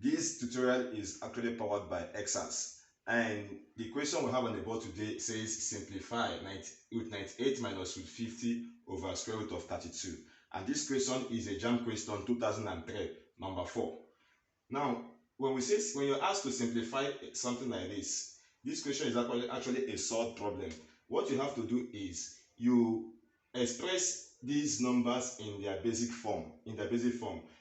This tutorial is actually powered by Exas, and the question we have on the board today says simplify root 98 minus root 50 over square root of 32, and this question is a JAMB question 2003 number 4. Now when you're asked to simplify something like this question is actually a solved problem. What you have to do is you express these numbers in their basic form,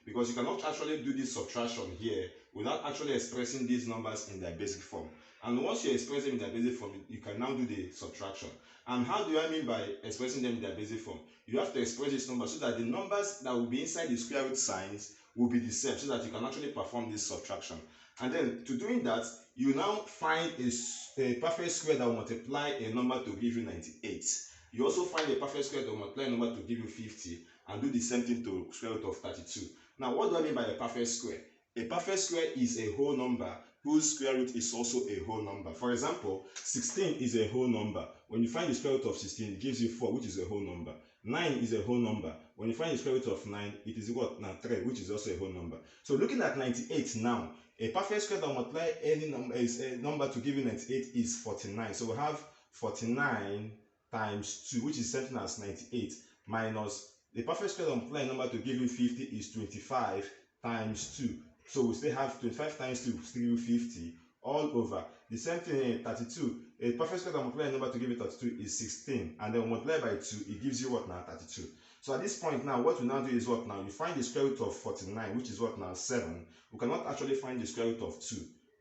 because you cannot actually do this subtraction here without actually expressing these numbers in their basic form. And once you express them in their basic form, you can now do the subtraction. And how do I mean by expressing them in their basic form? You have to express these numbers so that the numbers that will be inside the square root signs will be the same, so that you can actually perform this subtraction. And then to doing that, you now find a perfect square that will multiply a number to give you 98. You also find a perfect square that will multiply a number to give you 50, and do the same thing to square root of 32. Now what do I mean by a perfect square? A perfect square is a whole number whose square root is also a whole number. For example, 16 is a whole number. When you find the square root of 16, it gives you 4, which is a whole number. 9 is a whole number. When you find the square root of 9, it is what? Now 3, which is also a whole number. So looking at 98 now, a perfect square that will multiply any number is a number to give you 98 is 49. So we have 49 times 2, which is something as 98, minus the perfect square that will multiply a number to give you 50 is 25 times 2. So we still have 25 times 2 still give you 50 all over. The same thing in 32. A perfect square that will multiply a number to give you 32 is 16, and then multiply by 2, it gives you what now? 32. So at this point now, what we now do is what now? You find the square root of 49, which is what now? 7. We cannot actually find the square root of 2.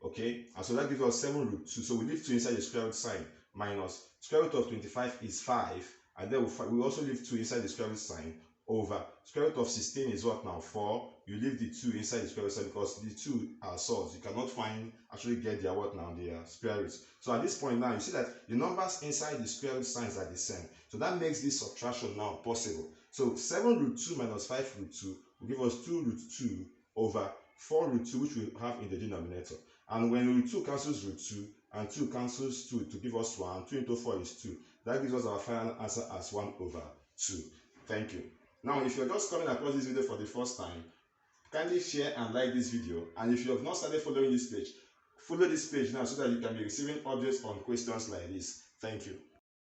Okay, and so that gives us 7 root 2. So we leave 2 inside the square root sign, minus square root of 25 is 5, and then we also leave 2 inside the square root sign, over square root of 16 is what now? 4. You leave the 2 inside the square root sign because the 2 are solved. You cannot actually get their what now? Their square roots. So at this point now, you see that the numbers inside the square root signs are the same. So that makes this subtraction now possible. So 7 root 2 minus 5 root 2 will give us 2 root 2 over 4 root 2, which we have in the denominator. And when root 2 cancels root 2 and 2 cancels 2 to give us 1, 2 into 4 is 2. That gives us our final answer as 1 over 2. Thank you. Now, if you're just coming across this video for the first time, kindly share and like this video. And if you have not started following this page, follow this page now so that you can be receiving updates on questions like this. Thank you.